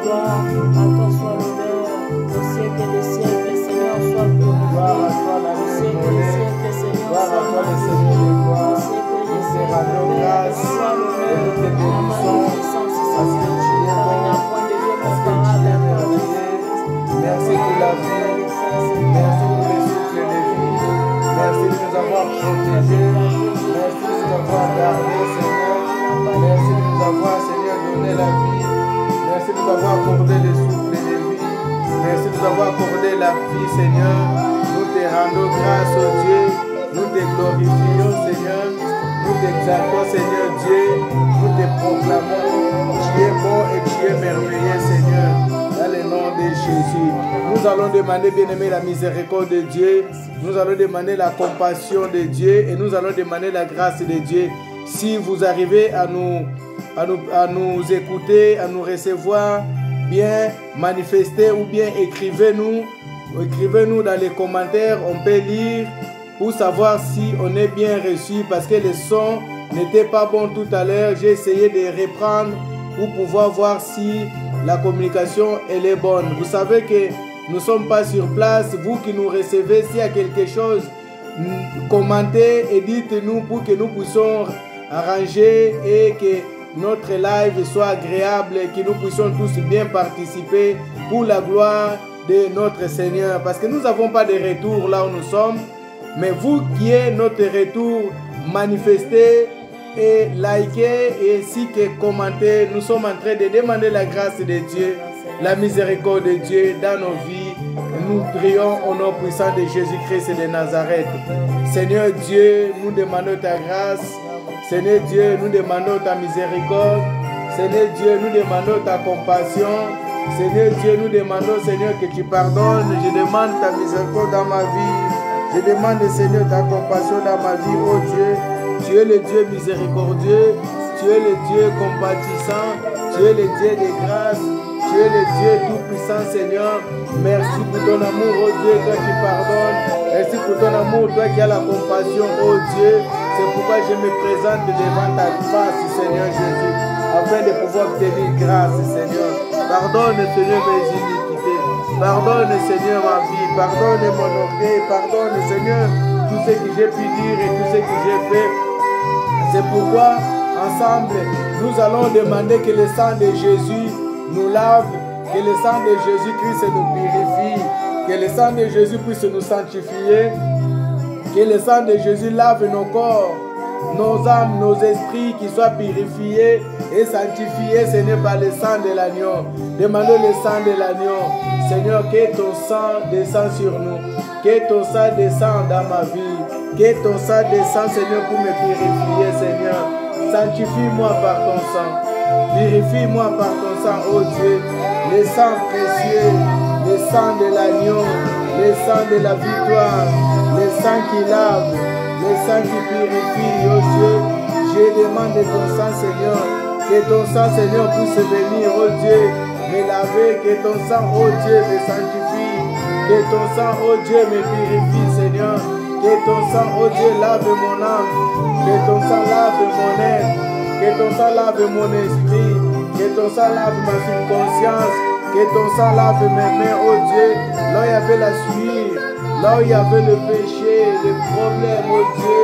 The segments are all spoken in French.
gloire, à toi soit l'honneur, au siècle des siècles, Seigneur, sois glorifié. Au siècle des siècles, Seigneur, sois magnifié. Au siècle des siècles, Père, sois l'honneur, la magnificence, Seigneur, car il n'y a point de Dieu comparable à toi, Jésus. Merci pour la vie, merci pour les souffles de vie, merci de nous avoir protégés, merci de nous avoir gardés, Seigneur, merci de nous avoir, Seigneur, donné la vie, merci de nous avoir accordé les souffles de vie, merci de nous avoir accordé la vie, Seigneur. Nous te rendons grâce au Dieu, nous te glorifions, Seigneur, nous t'exaltons, Seigneur Dieu, nous te proclamons, tu es bon et tu es merveilleux, Seigneur. Dans le nom de Jésus, nous allons demander, bien-aimé, la miséricorde de Dieu. Nous allons demander la compassion de Dieu et nous allons demander la grâce de Dieu. Si vous arrivez à nous écouter, à nous recevoir, bien manifestez ou bien écrivez-nous. Écrivez-nous dans les commentaires, on peut lire pour savoir si on est bien reçu parce que le son n'était pas bon tout à l'heure. J'ai essayé de reprendre pour pouvoir voir si la communication elle est bonne. Vous savez que nous ne sommes pas sur place. Vous qui nous recevez, s'il y a quelque chose, commentez et dites-nous pour que nous puissions arranger et que notre live soit agréable et que nous puissions tous bien participer pour la gloire de notre Seigneur. Parce que nous n'avons pas de retour là où nous sommes. Mais vous qui êtes notre retour, manifestez et likez et ainsi que commentez. Nous sommes en train de demander la grâce de Dieu, la miséricorde de Dieu dans nos vies. Nous prions au nom puissant de Jésus-Christ de Nazareth. Seigneur Dieu, nous demandons ta grâce. Seigneur Dieu, nous demandons ta miséricorde. Seigneur Dieu, nous demandons ta compassion. Seigneur Dieu, nous demandons, Seigneur, que tu pardonnes. Je demande ta miséricorde dans ma vie. Je demande, Seigneur, ta compassion dans ma vie, oh Dieu. Tu es le Dieu miséricordieux, tu es le Dieu compatissant, tu es le Dieu de grâce, tu es le Dieu tout-puissant, Seigneur. Merci pour ton amour, oh Dieu, toi qui pardonnes. Merci pour ton amour, toi qui as la compassion, oh Dieu. C'est pourquoi je me présente devant ta face, Seigneur Jésus, afin de pouvoir obtenir grâce, Seigneur. Pardonne, Seigneur, mes iniquités. Pardonne, Seigneur, ma vie. Pardonne mon orgueil. Pardonne, Seigneur, tout ce que j'ai pu dire et tout ce que j'ai fait. C'est pourquoi, ensemble, nous allons demander que le sang de Jésus nous lave, que le sang de Jésus-Christ nous purifie, que le sang de Jésus puisse nous sanctifier, que le sang de Jésus lave nos corps, nos âmes, nos esprits qui soient purifiés et sanctifiés, Seigneur, par le sang de l'agneau. Demandons le sang de l'agneau. Seigneur, que ton sang descende sur nous, que ton sang descende dans ma vie, que ton sang descende, Seigneur, pour me purifier, Seigneur. Sanctifie-moi par ton sang, purifie-moi par ton sang, oh Dieu, le sang précieux, le sang de l'agneau, le sang de la victoire, le sang qui lave, le sang qui purifie, oh Dieu. Je demande ton sang, Seigneur, que ton sang, Seigneur, puisse venir, oh Dieu, me laver, que ton sang, oh Dieu, me sanctifie, que ton sang, oh Dieu, me purifie, Seigneur, que ton sang, oh Dieu, lave mon âme, que ton sang lave mon être, que ton sang lave mon esprit, que ton sang lave ma subconscience, que ton sang lave mes mains, oh Dieu, là où il y avait la suie, là où il y avait le péché, le problème, oh Dieu,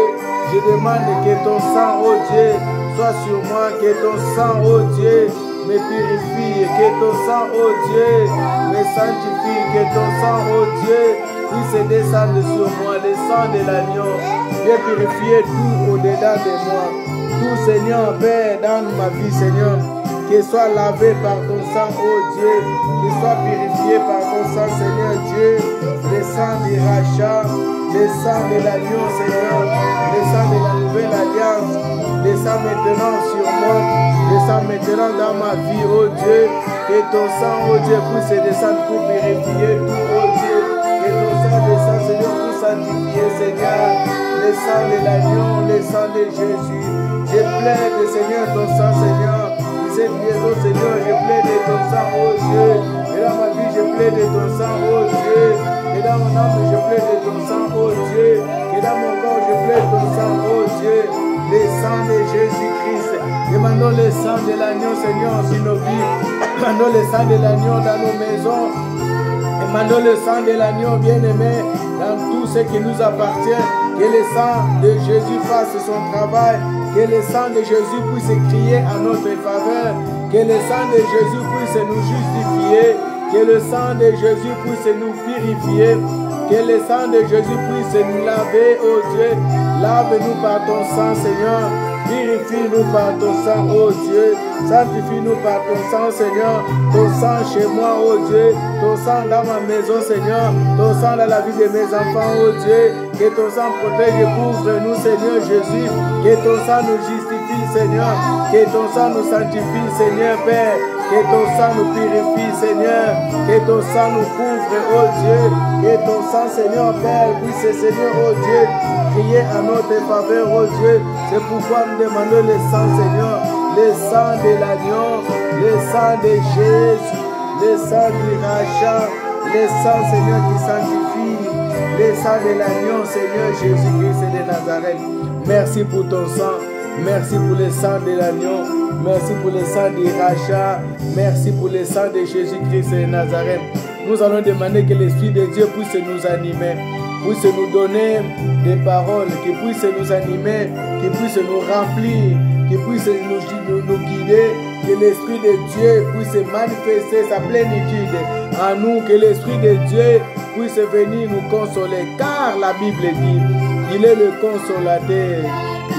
je demande que ton sang, oh Dieu, soit sur moi, que ton sang, oh Dieu, me purifie, que ton sang, oh Dieu, me sanctifie, que ton sang, oh Dieu, puisse descendre sur moi, le sang de l'agneau, viens purifier tout au-dedans de moi, tout, Seigneur, Père, dans ma vie, Seigneur, qu'il soit lavé par ton sang, oh Dieu, qu'il soit purifié par ton sang, Seigneur Dieu, le sang du rachat, le sang de l'agneau, Seigneur, le sang de la nouvelle alliance, le sang maintenant sur moi, le sang maintenant dans ma vie, oh Dieu, que ton sang, oh Dieu, puisse descendre pour purifier tout, oh Dieu, que ton sang descende, Seigneur, pour sanctifier, Seigneur, le sang de l'agneau, le sang de Jésus. Je plaide, Seigneur, ton sang, Seigneur, cette liaison, Seigneur, je plaide de ton sang, oh Dieu, et dans ma vie, je plaide de ton sang, oh Dieu, et dans mon âme, je plaide de ton sang, oh Dieu, et dans mon corps, je plaide de ton sang, oh Dieu. le sang de Jésus-Christ. Demandons le sang de l'agneau, Seigneur, sur nos vies. Demandons le sang de l'agneau dans nos maisons. Demandons le sang de l'agneau bien-aimé dans tout ce qui nous appartient. Que le sang de Jésus fasse son travail. Que le sang de Jésus puisse crier en notre faveur. Que le sang de Jésus puisse nous justifier. Que le sang de Jésus puisse nous purifier. Que le sang de Jésus puisse nous laver, oh Dieu. Lave-nous par ton sang, Seigneur. Purifie-nous par ton sang, oh Dieu. Sanctifie-nous par ton sang, Seigneur. Ton sang chez moi, oh Dieu. Ton sang dans ma maison, Seigneur. Ton sang dans la vie de mes enfants, oh Dieu. Que ton sang protège et couvre-nous, Seigneur Jésus. Que ton sang nous justifie, Seigneur. Que ton sang nous sanctifie, Seigneur Père. Que ton sang nous purifie, Seigneur. Que ton sang nous couvre, oh Dieu. Que ton sang, Seigneur Père, puisse, Seigneur, oh Dieu, crier à notre faveur, oh Dieu. C'est pourquoi nous demandons le sang, Seigneur. Le sang de l'agneau, le sang de Jésus, le sang du rachat, le sang, Seigneur, qui sanctifie, le sang de l'agneau, Seigneur Jésus-Christ de Nazareth. Merci pour ton sang. Merci pour le sang de l'agneau. Merci pour le sang du rachat. Merci pour le sang de Jésus-Christ de Nazareth. Nous allons demander que l'Esprit de Dieu puisse nous animer, puisse nous donner des paroles, qui puisse nous animer, qui puisse nous remplir, qui puisse nous guider, que l'Esprit de Dieu puisse manifester sa plénitude en nous, que l'Esprit de Dieu puisse venir nous consoler, car la Bible dit, il est le consolateur.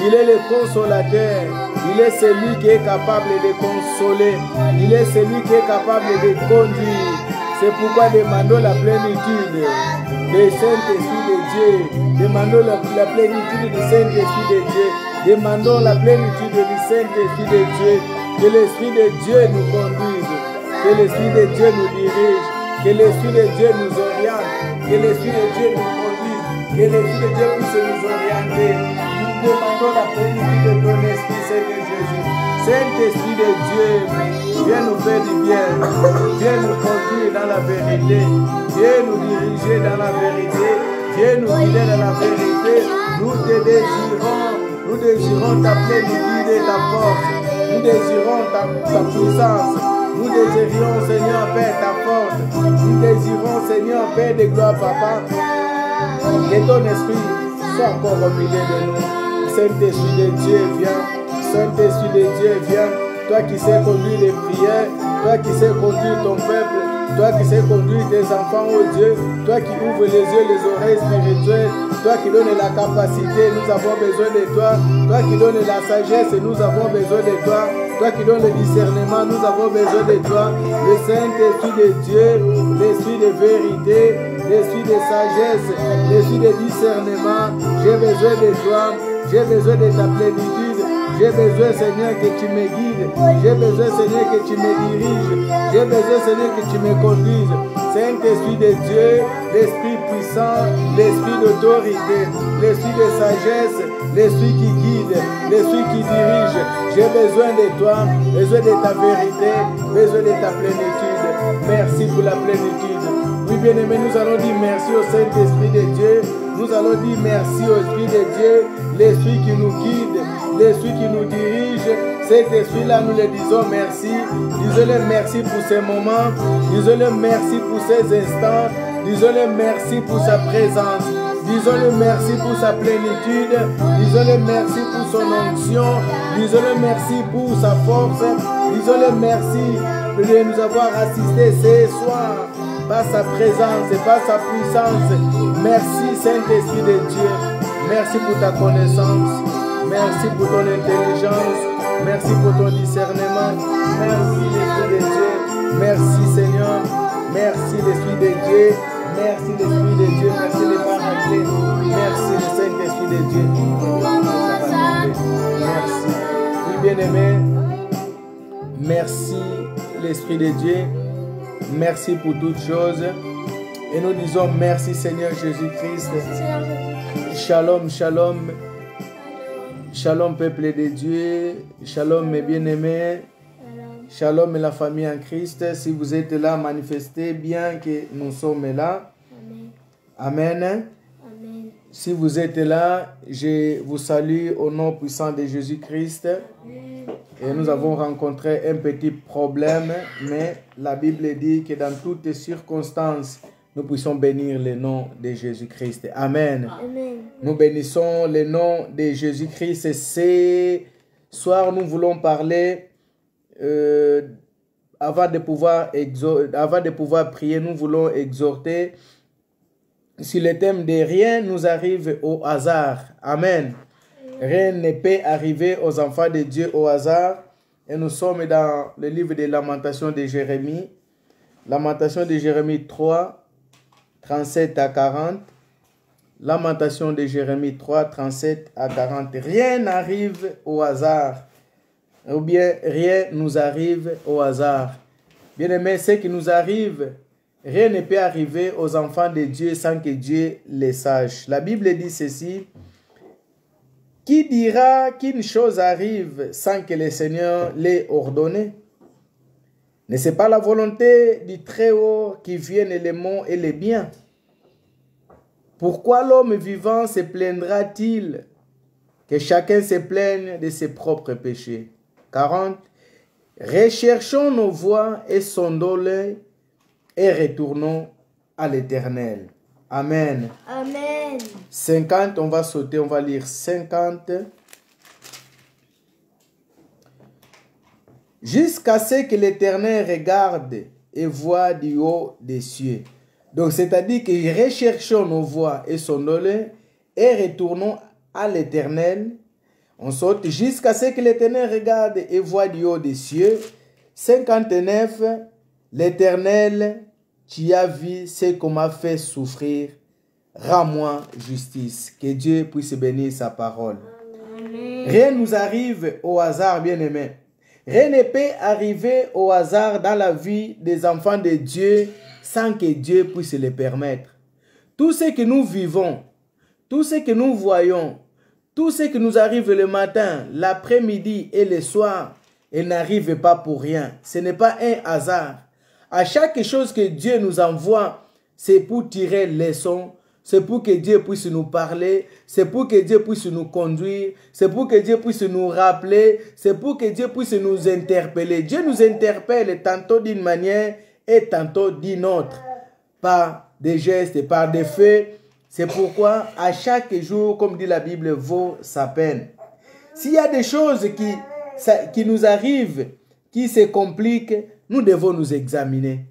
Il est le consolateur. Il est celui qui est capable de consoler. Il est celui qui est capable de conduire. C'est pourquoi demandons la plénitude du Saint-Esprit de Dieu. Demandons la plénitude du Saint-Esprit de Dieu. Demandons la plénitude du Saint-Esprit de Dieu. Que l'Esprit de Dieu nous conduise. Que l'Esprit de Dieu nous dirige. Que l'Esprit de Dieu nous oriente. Que l'Esprit de Dieu nous conduise. Que l'Esprit de Dieu puisse nous orienter. Nous demandons la plénitude de ton Esprit, Seigneur Jésus. Saint-Esprit de Dieu, viens nous faire du bien. Viens nous conduire dans la vérité. Viens nous diriger dans la vérité. Viens nous guider dans la vérité. Nous te désirons. Nous désirons ta plénitude et ta force. Nous désirons ta puissance. Nous désirons, Seigneur Père, ta force. Nous désirons, Seigneur Père de gloire, Papa. Que ton esprit soit encore au milieu de nous. Saint-Esprit de Dieu, viens. Saint-Esprit de Dieu, viens. Toi qui sais conduire les prières, toi qui sais conduire ton peuple, toi qui sais conduire tes enfants, oh Dieu, toi qui ouvres les yeux, les oreilles spirituelles, toi qui donnes la capacité, nous avons besoin de toi. Toi qui donnes la sagesse, nous avons besoin de toi. Toi qui donnes le discernement, nous avons besoin de toi. Le Saint-Esprit de Dieu, l'Esprit de vérité, l'Esprit de sagesse, l'Esprit de discernement. J'ai besoin de toi. J'ai besoin de ta plénitude. J'ai besoin, Seigneur, que tu me guides. J'ai besoin, Seigneur, que tu me diriges. J'ai besoin, Seigneur, que tu me conduises. Saint-Esprit de Dieu, l'Esprit puissant, l'Esprit d'autorité, l'Esprit de sagesse, l'Esprit qui guide, l'Esprit qui dirige. J'ai besoin de toi, besoin de ta vérité, besoin de ta plénitude. Merci pour la plénitude. Oui, bien-aimés, nous allons dire merci au Saint-Esprit de Dieu. Nous allons dire merci au Esprit de Dieu, l'Esprit qui nous guide, l'Esprit qui nous dirige. Cet Esprit-là, nous le disons merci. Disons-le merci pour ces moments. Disons-le merci pour ces instants. Disons-le merci pour sa présence. Disons-le merci pour sa plénitude. Disons-le merci pour son onction. Disons-le merci pour sa force. Disons-le merci de nous avoir assistés ce soir par sa présence et par sa puissance. Merci Saint-Esprit de Dieu. Merci pour ta connaissance. Merci pour ton intelligence. Merci pour ton discernement. Merci l'Esprit de Dieu. Merci Seigneur. Merci l'Esprit de Dieu. Merci l'Esprit de Dieu. Merci les paraclés. Merci le Saint-Esprit de Dieu. Merci. Oui, bien-aimé. Merci l'Esprit de Dieu. Merci pour toutes choses. Et nous disons merci Seigneur Jésus-Christ. Shalom, shalom. Shalom peuple de Dieu. Shalom mes bien-aimés. Shalom la famille en Christ. Si vous êtes là, manifestez bien que nous sommes là. Amen. Amen. Si vous êtes là, je vous salue au nom puissant de Jésus-Christ. Et nous avons rencontré un petit problème, mais la Bible dit que dans toutes circonstances, nous puissions bénir le nom de Jésus-Christ. Amen. Amen. Nous bénissons le nom de Jésus-Christ. Ce soir, nous voulons parler, avant de pouvoir prier, nous voulons exhorter sur le thème de rien nous arrive au hasard. Amen. Rien ne peut arriver aux enfants de Dieu au hasard. Et nous sommes dans le livre de Lamentations de Jérémie. Lamentation de Jérémie 3, 37 à 40. Lamentation de Jérémie 3, 37 à 40. Rien n'arrive au hasard. Ou bien rien nous arrive au hasard. Bien aimé, ce qui nous arrive, rien ne peut arriver aux enfants de Dieu sans que Dieu les sache. La Bible dit ceci. Qui dira qu'une chose arrive sans que le Seigneur l'ait ordonné? N'est-ce pas la volonté du Très-Haut qui vienne les maux et les biens? Pourquoi l'homme vivant se plaindra-t-il? Que chacun se plaigne de ses propres péchés. 40. Recherchons nos voies et sondons-les et retournons à l'Éternel. Amen. Amen. 50, on va sauter, on va lire 50. Jusqu'à ce que l'Éternel regarde et voit du haut des cieux. Donc, c'est-à-dire que recherchons nos voies et sondons-les et retournons à l'Éternel. On saute jusqu'à ce que l'Éternel regarde et voit du haut des cieux. 59. L'Éternel, tu as vu ce qu'on m'a fait souffrir. Rends-moi justice. Que Dieu puisse bénir sa parole. Amen. Rien ne nous arrive au hasard, bien-aimés. Rien ne peut arriver au hasard dans la vie des enfants de Dieu sans que Dieu puisse le permettre. Tout ce que nous vivons, tout ce que nous voyons, tout ce qui nous arrive le matin, l'après-midi et le soir, il n'arrive pas pour rien. Ce n'est pas un hasard. À chaque chose que Dieu nous envoie, c'est pour tirer leçon, c'est pour que Dieu puisse nous parler, c'est pour que Dieu puisse nous conduire, c'est pour que Dieu puisse nous rappeler, c'est pour que Dieu puisse nous interpeller. Dieu nous interpelle tantôt d'une manière et tantôt d'une autre, par des gestes, par des faits. C'est pourquoi à chaque jour, comme dit la Bible, vaut sa peine. S'il y a des choses qui nous arrivent, qui se compliquent, nous devons nous examiner.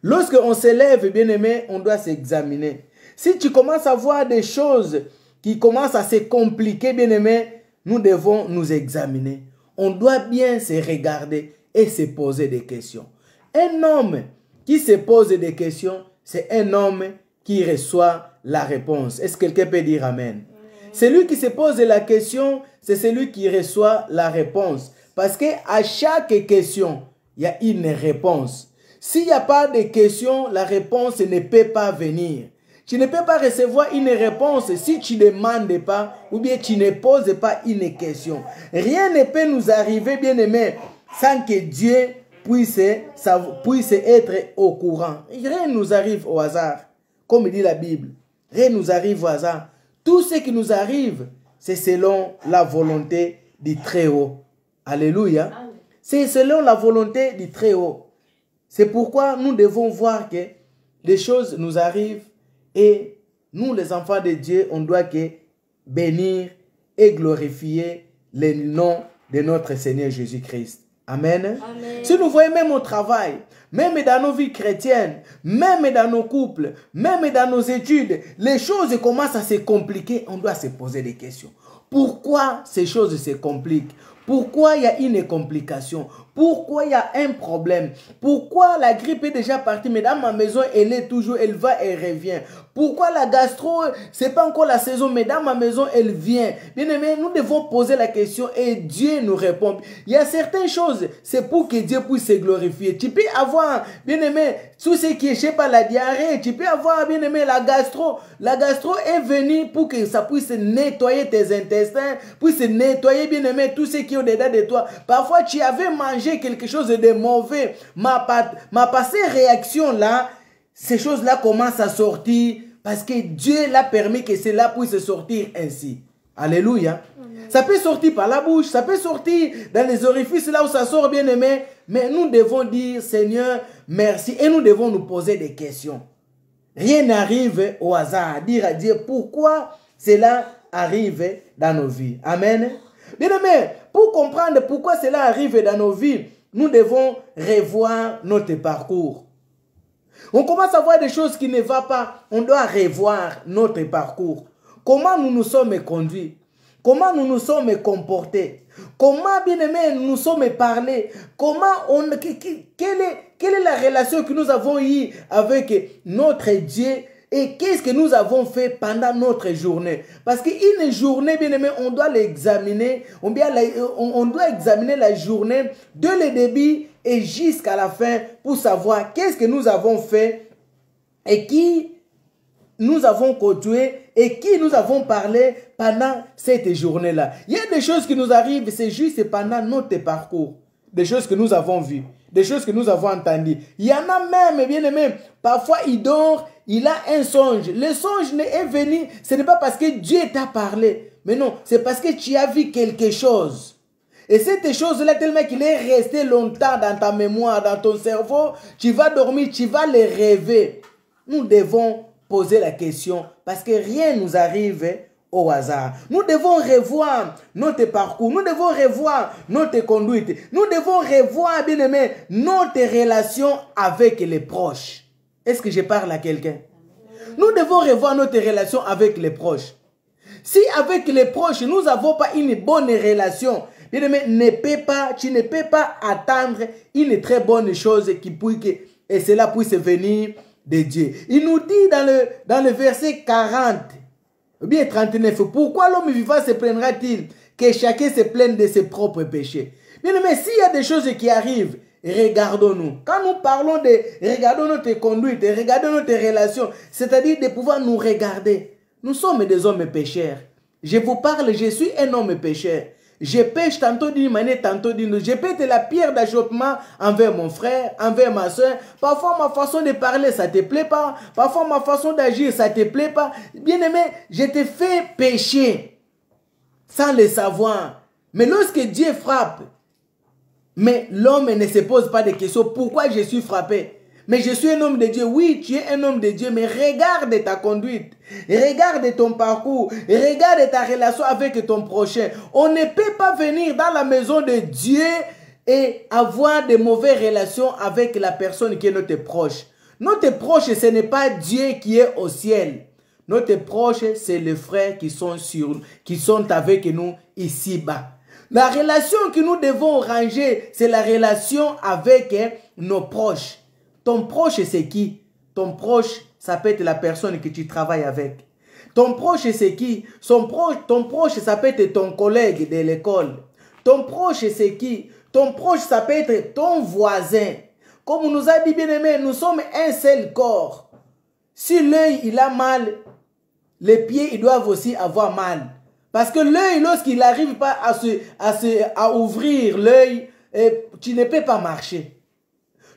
Lorsqu'on se lève, bien aimé, on doit s'examiner. Si tu commences à voir des choses qui commencent à se compliquer, bien aimé, nous devons nous examiner. On doit bien se regarder et se poser des questions. Un homme qui se pose des questions, c'est un homme qui reçoit la réponse. Est-ce que quelqu'un peut dire Amen? Celui qui se pose la question, c'est celui qui reçoit la réponse. Parce qu'à chaque question, il y a une réponse. S'il n'y a pas de question, la réponse ne peut pas venir. Tu ne peux pas recevoir une réponse si tu ne demandes pas ou bien tu ne poses pas une question. Rien ne peut nous arriver, bien aimé, sans que Dieu puisse être au courant. Rien ne nous arrive au hasard. Comme dit la Bible, rien ne nous arrive au hasard. Tout ce qui nous arrive, c'est selon la volonté du Très-Haut. Alléluia. C'est selon la volonté du Très-Haut. C'est pourquoi nous devons voir que les choses nous arrivent et nous, les enfants de Dieu, on doit que bénir et glorifier le nom de notre Seigneur Jésus-Christ. Amen. Amen. Si nous voyons même au travail, même dans nos vies chrétiennes, même dans nos couples, même dans nos études, les choses commencent à se compliquer, on doit se poser des questions. Pourquoi ces choses se compliquent? Pourquoi il y a une complication? Pourquoi il y a un problème? Pourquoi la grippe est déjà partie, mais dans ma maison, elle est toujours, elle va et revient? Pourquoi la gastro, c'est pas encore la saison, mais dans ma maison, elle vient? Bien aimé, nous devons poser la question et Dieu nous répond. Il y a certaines choses, c'est pour que Dieu puisse se glorifier. Tu peux avoir, bien aimé, tout ce qui est, je sais pas, la diarrhée, tu peux avoir, bien aimé, la gastro. La gastro est venue pour que ça puisse nettoyer tes intestins, puisse nettoyer, bien aimé, tout ce qui est au-dedans de toi. Parfois, tu avais mangé quelque chose de mauvais. Ma passée réaction là, ces choses-là commencent à sortir Parce que Dieu l'a permis que cela puisse sortir ainsi. Alléluia. Ça peut sortir par la bouche, ça peut sortir dans les orifices là où ça sort, bien aimé. Mais nous devons dire, Seigneur, merci. Et nous devons nous poser des questions. Rien n'arrive au hasard. Dire à Dieu pourquoi cela arrive dans nos vies. Amen. Bien aimé, pour comprendre pourquoi cela arrive dans nos vies, nous devons revoir notre parcours. On commence à voir des choses qui ne vont pas. On doit revoir notre parcours. Comment nous nous sommes conduits. Comment nous nous sommes comportés. Comment, bien aimé, nous nous sommes parlés. Quelle est la relation que nous avons eue avec notre Dieu. Et qu'est-ce que nous avons fait pendant notre journée? Parce qu'une journée, bien aimé, on doit l'examiner. On doit examiner la journée de le début et jusqu'à la fin pour savoir qu'est-ce que nous avons fait et qui nous avons côtoyé et qui nous avons parlé pendant cette journée-là. Il y a des choses qui nous arrivent, c'est juste pendant notre parcours. Des choses que nous avons vues, des choses que nous avons entendues. Il y en a même, bien aimé, parfois il dort, il a un songe. Le songe est venu, ce n'est pas parce que Dieu t'a parlé, mais non, c'est parce que tu as vu quelque chose. Et cette chose-là, tellement qu'il est resté longtemps dans ta mémoire, dans ton cerveau, tu vas dormir, tu vas les rêver. Nous devons poser la question parce que rien ne nous arrive au hasard. Nous devons revoir notre parcours, nous devons revoir notre conduite, nous devons revoir, bien aimé, notre relation avec les proches. Est-ce que je parle à quelqu'un? Nous devons revoir notre relation avec les proches. Si avec les proches, nous n'avons pas une bonne relation, bien aimé, tu ne peux pas attendre une très bonne chose et cela puisse venir de Dieu. Il nous dit dans le verset 40, ou bien 39, pourquoi l'homme vivant se plaindra-t-il que chacun se plaigne de ses propres péchés? Bien aimé, s'il y a des choses qui arrivent, regardons-nous. Quand nous parlons de regardons notre conduite, regardons notre relation, c'est-à-dire de pouvoir nous regarder. Nous sommes des hommes pécheurs. Je vous parle, je suis un homme pécheur. Je pêche tantôt d'une manière, tantôt d'une autre. Je peux être la pierre d'achoppement envers mon frère, envers ma soeur. Parfois, ma façon de parler, ça ne te plaît pas. Parfois, ma façon d'agir, ça ne te plaît pas. Bien aimé, je te fais pécher sans le savoir. Mais lorsque Dieu frappe, mais l'homme ne se pose pas de questions. Pourquoi je suis frappé? Mais je suis un homme de Dieu. Oui, tu es un homme de Dieu, mais regarde ta conduite. Regarde ton parcours. Regarde ta relation avec ton prochain. On ne peut pas venir dans la maison de Dieu et avoir de mauvaises relations avec la personne qui est notre proche. Notre proche, ce n'est pas Dieu qui est au ciel. Notre proche, c'est les frères qui sont avec nous ici-bas. La relation que nous devons ranger, c'est la relation avec nos proches. Ton proche, c'est qui? Ton proche, ça peut être la personne que tu travailles avec. Ton proche, c'est qui? Ton proche, ça peut être ton collègue de l'école. Ton proche, c'est qui? Ton proche, ça peut être ton voisin. Comme on nous a dit, bien aimé, nous sommes un seul corps. Si l'œil, il a mal, les pieds, ils doivent aussi avoir mal. Parce que l'œil, lorsqu'il n'arrive pas à ouvrir l'œil, tu ne peux pas marcher.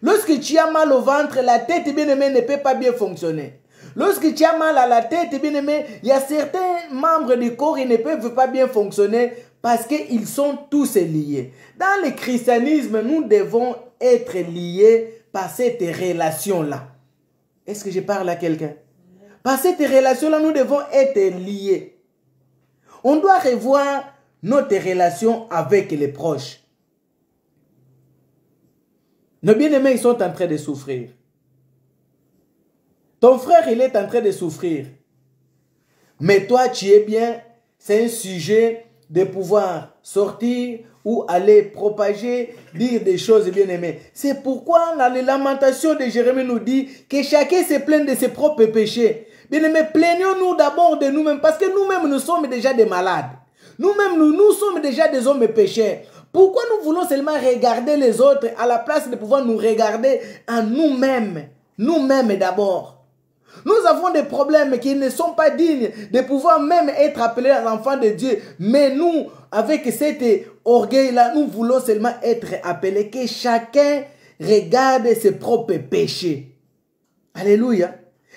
Lorsque tu as mal au ventre, la tête, bien aimé, ne peut pas bien fonctionner. Lorsque tu as mal à la tête, bien aimé, il y a certains membres du corps qui ne peuvent pas bien fonctionner parce qu'ils sont tous liés. Dans le christianisme, nous devons être liés par cette relation-là. Est-ce que je parle à quelqu'un? Par cette relation-là, nous devons être liés. On doit revoir notre relation avec les proches. Nos bien-aimés, ils sont en train de souffrir. Ton frère, il est en train de souffrir. Mais toi, tu es bien. C'est un sujet de pouvoir sortir ou aller propager, dire des choses bien-aimées. C'est pourquoi la lamentation de Jérémie nous dit que chacun se plaigne de ses propres péchés. Bien-aimés, plaignons-nous d'abord de nous-mêmes parce que nous-mêmes, nous sommes déjà des malades. Nous-mêmes, nous sommes déjà des hommes pécheurs. Pourquoi nous voulons seulement regarder les autres à la place de pouvoir nous regarder en nous-mêmes? Nous-mêmes d'abord. Nous avons des problèmes qui ne sont pas dignes de pouvoir même être appelés enfants de Dieu. Mais nous, avec cet orgueil-là, nous voulons seulement être appelés. Que chacun regarde ses propres péchés. Alléluia.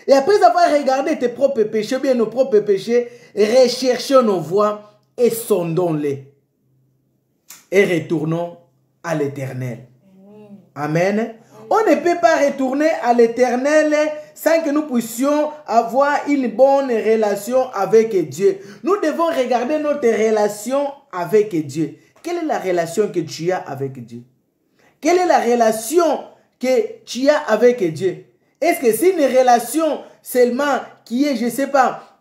Et après avoir regardé tes propres péchés, bien nos propres péchés, recherchons nos voies et sondons-les. Et retournons à l'Éternel. Amen. On ne peut pas retourner à l'Éternel sans que nous puissions avoir une bonne relation avec Dieu. Nous devons regarder notre relation avec Dieu. Quelle est la relation que tu as avec Dieu? Quelle est la relation que tu as avec Dieu? Est-ce que c'est une relation seulement qui est, je ne sais pas,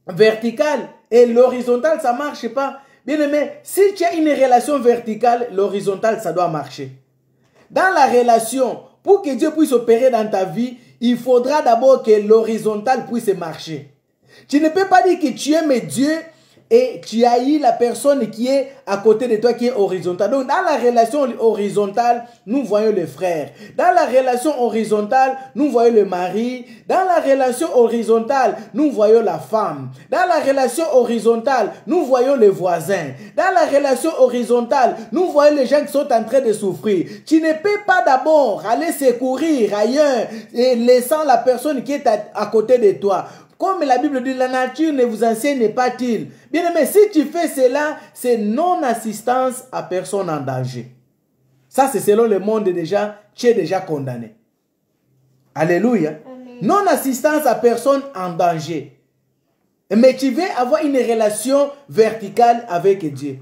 verticale et l'horizontale, ça ne marche pas? Bien aimé, si tu as une relation verticale, l'horizontale, ça doit marcher. Dans la relation, pour que Dieu puisse opérer dans ta vie, il faudra d'abord que l'horizontale puisse marcher. Tu ne peux pas dire que tu aimes Dieu et tu haïs la personne qui est à côté de toi qui est horizontale. Donc, dans la relation horizontale, nous voyons le frère. Dans la relation horizontale, nous voyons le mari. Dans la relation horizontale, nous voyons la femme. Dans la relation horizontale, nous voyons les voisins. Dans la relation horizontale, nous voyons les gens qui sont en train de souffrir. Tu ne peux pas d'abord aller secourir ailleurs et laissant la personne qui est à côté de toi. Comme la Bible dit, la nature ne vous enseigne pas-il. Bien aimé, si tu fais cela, c'est non-assistance à personne en danger. Ça, c'est selon le monde déjà, tu es déjà condamné. Alléluia. Non-assistance à personne en danger. Mais tu veux avoir une relation verticale avec Dieu.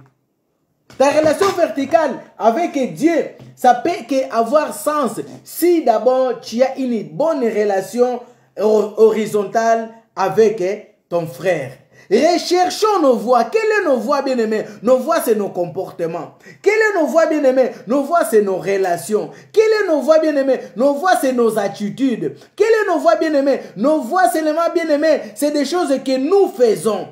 Ta relation verticale avec Dieu, ça peut avoir sens si d'abord tu as une bonne relation horizontale avec ton frère. Recherchons nos voies. Quelles sont nos voies, bien-aimés? Nos voies, c'est nos comportements. Quelles sont nos voies, bien-aimés? Nos voies, c'est nos relations. Quelles sont nos voies, bien-aimés? Nos voies, c'est nos attitudes. Quelles sont nos voies, bien-aimés? Nos voies, seulement, bien-aimés, c'est des choses que nous faisons.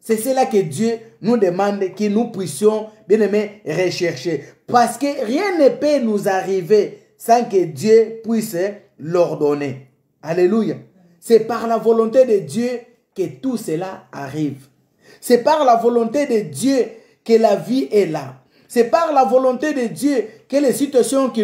C'est cela que Dieu nous demande que nous puissions, bien-aimés, rechercher. Parce que rien ne peut nous arriver sans que Dieu puisse l'ordonner. Alléluia. C'est par la volonté de Dieu que tout cela arrive. C'est par la volonté de Dieu que la vie est là. C'est par la volonté de Dieu que les situations que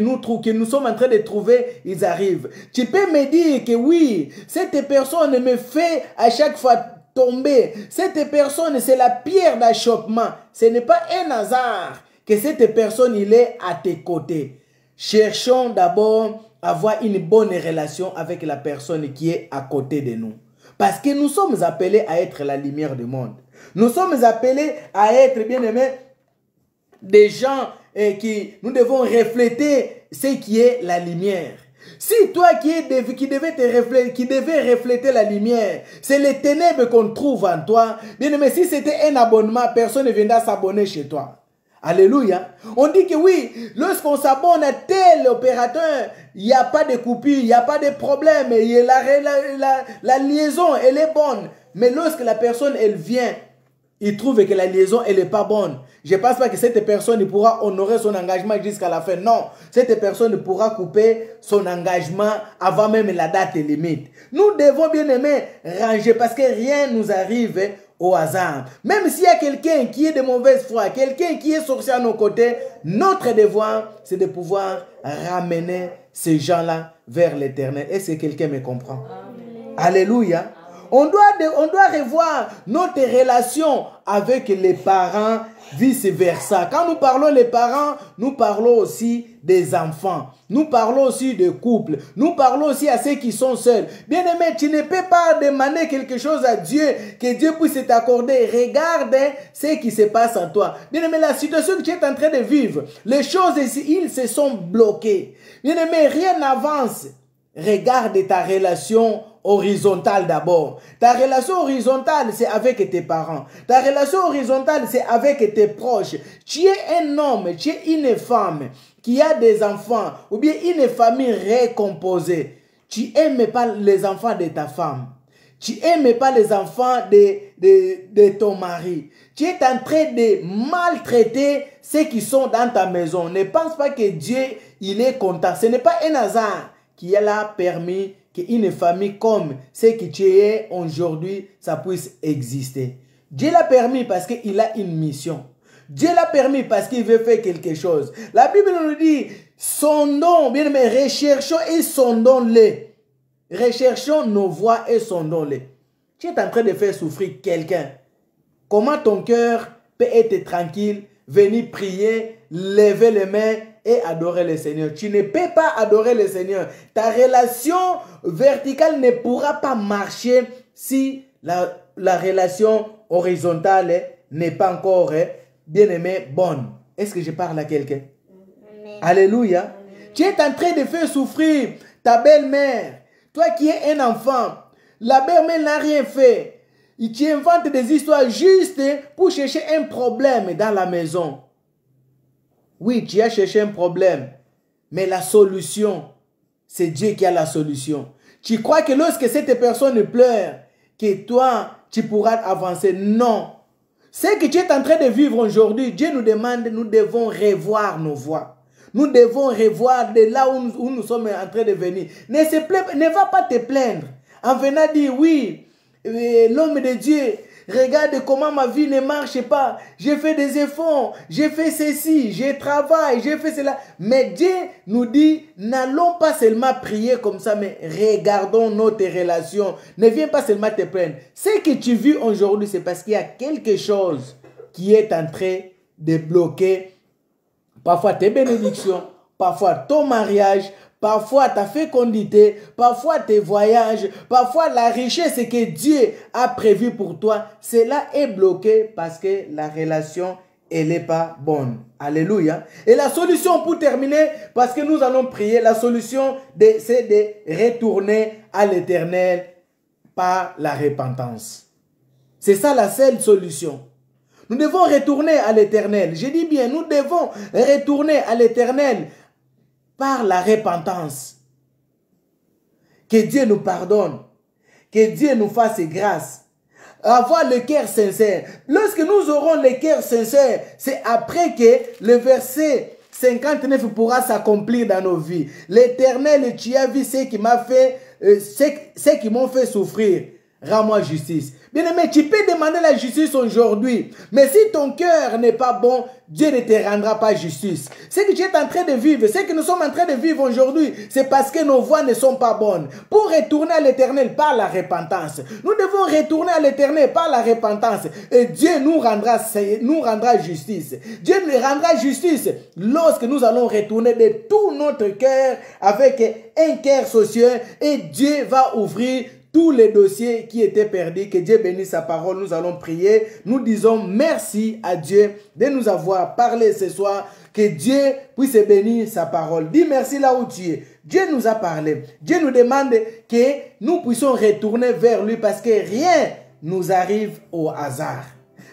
nous sommes en train de trouver, ils arrivent. Tu peux me dire que oui, cette personne me fait à chaque fois tomber. Cette personne, c'est la pierre d'achoppement. Ce n'est pas un hasard que cette personne, il est à tes côtés. Cherchons d'abord avoir une bonne relation avec la personne qui est à côté de nous. Parce que nous sommes appelés à être la lumière du monde. Nous sommes appelés à être, bien aimés, des gens qui nous devons refléter ce qui est la lumière. Si toi qui devais refléter la lumière, c'est les ténèbres qu'on trouve en toi, bien aimé, si c'était un abonnement, personne ne viendra s'abonner chez toi. Alléluia. On dit que oui, lorsqu'on s'abonne à tel opérateur, il n'y a pas de coupure, il n'y a pas de problème. La liaison, elle est bonne. Mais lorsque la personne, elle vient, il trouve que la liaison, elle n'est pas bonne. Je ne pense pas que cette personne pourra honorer son engagement jusqu'à la fin. Non, cette personne pourra couper son engagement avant même la date limite. Nous devons, bien aimer, ranger parce que rien ne nous arrive au hasard. Même s'il y a quelqu'un qui est de mauvaise foi, quelqu'un qui est sorti à nos côtés, notre devoir, c'est de pouvoir ramener ces gens-là vers l'Éternel. Est-ce que quelqu'un me comprend? Amen. Alléluia. On doit revoir notre relation avec les parents, vice-versa. Quand nous parlons des parents, nous parlons aussi des enfants. Nous parlons aussi de couples. Nous parlons aussi à ceux qui sont seuls. Bien-aimé, tu ne peux pas demander quelque chose à Dieu, que Dieu puisse t'accorder. Regarde ce qui se passe en toi. Bien-aimé, la situation que tu es en train de vivre, les choses ici, ils se sont bloqués. Bien-aimé, rien n'avance. Regarde ta relation horizontale d'abord. Ta relation horizontale, c'est avec tes parents. Ta relation horizontale, c'est avec tes proches. Tu es un homme, tu es une femme qui a des enfants ou bien une famille recomposée. Tu n'aimes pas les enfants de ta femme. Tu n'aimes pas les enfants de ton mari. Tu es en train de maltraiter ceux qui sont dans ta maison. Ne pense pas que Dieu, il est content. Ce n'est pas un hasard qui a permis qu'une famille comme ce que tu es aujourd'hui, ça puisse exister. Dieu l'a permis parce qu'il a une mission. Dieu l'a permis parce qu'il veut faire quelque chose. La Bible nous dit, sondons, bien aimé, recherchons et sondons-les. recherchons nos voies et sondons-les. Tu es en train de faire souffrir quelqu'un. Comment ton cœur peut être tranquille, venir prier, lever les mains et adorer le Seigneur? Tu ne peux pas adorer le Seigneur. Ta relation verticale ne pourra pas marcher si la relation horizontale n'est pas encore, bien aimé, bonne. Est-ce que je parle à quelqu'un? Alléluia. Amen. Tu es en train de faire souffrir ta belle-mère. Toi qui es un enfant, la belle-mère n'a rien fait. Tu inventes des histoires juste pour chercher un problème dans la maison. Oui, tu as cherché un problème, mais la solution, c'est Dieu qui a la solution. Tu crois que lorsque cette personne pleure, que toi, tu pourras avancer? Non. Ce que tu es en train de vivre aujourd'hui, Dieu nous demande, nous devons revoir nos voies. Nous devons revoir de là où nous sommes en train de venir. Ne va pas te plaindre en venant dire, oui, l'homme de Dieu, regarde comment ma vie ne marche pas. J'ai fait des efforts, j'ai fait ceci, j'ai travaillé, j'ai fait cela. Mais Dieu nous dit, n'allons pas seulement prier comme ça, mais regardons notre relation. Ne viens pas seulement te plaindre. Ce que tu vis aujourd'hui, c'est parce qu'il y a quelque chose qui est en train de bloquer parfois tes bénédictions, parfois ton mariage, parfois ta fécondité, parfois tes voyages, parfois la richesse que Dieu a prévue pour toi. Cela est bloqué parce que la relation, elle n'est pas bonne. Alléluia. Et la solution, pour terminer, parce que nous allons prier, la solution, c'est de retourner à l'Éternel par la repentance. C'est ça la seule solution. Nous devons retourner à l'Éternel. Je dis bien, nous devons retourner à l'Éternel par la repentance. Que Dieu nous pardonne. Que Dieu nous fasse grâce. Avoir le cœur sincère. Lorsque nous aurons le cœur sincère, c'est après que le verset 59 pourra s'accomplir dans nos vies. L'Éternel, tu as vu ce qui m'a fait, ce qui m'ont fait souffrir. Rends-moi justice. Bien aimé, tu peux demander la justice aujourd'hui. Mais si ton cœur n'est pas bon, Dieu ne te rendra pas justice. Ce que tu es en train de vivre, ce que nous sommes en train de vivre aujourd'hui, c'est parce que nos voies ne sont pas bonnes. Pour retourner à l'Éternel par la repentance. Nous devons retourner à l'Éternel par la repentance. Et Dieu nous rendra justice. Dieu nous rendra justice lorsque nous allons retourner de tout notre cœur avec un cœur social. Et Dieu va ouvrir tous les dossiers qui étaient perdus. Que Dieu bénisse sa parole. Nous allons prier. Nous disons merci à Dieu de nous avoir parlé ce soir. Que Dieu puisse bénir sa parole. Dis merci là où tu es. Dieu nous a parlé. Dieu nous demande que nous puissions retourner vers lui parce que rien nous arrive au hasard.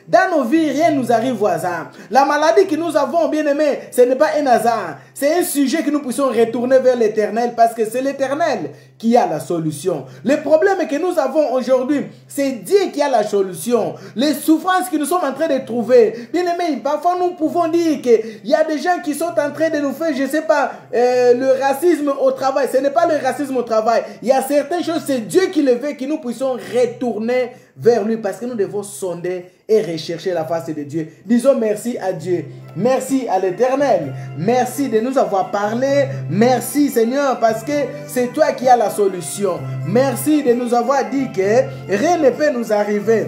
Dans nos vies, rien ne nous arrive au hasard. La maladie que nous avons, bien aimé, ce n'est pas un hasard. C'est un sujet que nous puissions retourner vers l'Éternel parce que c'est l'Éternel qui a la solution. Les problèmes que nous avons aujourd'hui, c'est Dieu qui a la solution. Les souffrances que nous sommes en train de trouver, bien aimé, parfois nous pouvons dire qu'il y a des gens qui sont en train de nous faire, je ne sais pas, le racisme au travail. Ce n'est pas le racisme au travail. Il y a certaines choses, c'est Dieu qui le veut, que nous puissions retourner vers lui parce que nous devons sonder et rechercher la face de Dieu. Disons merci à Dieu. Merci à l'Éternel. Merci de nous avoir parlé. Merci Seigneur parce que c'est toi qui as la solution. Merci de nous avoir dit que rien ne peut nous arriver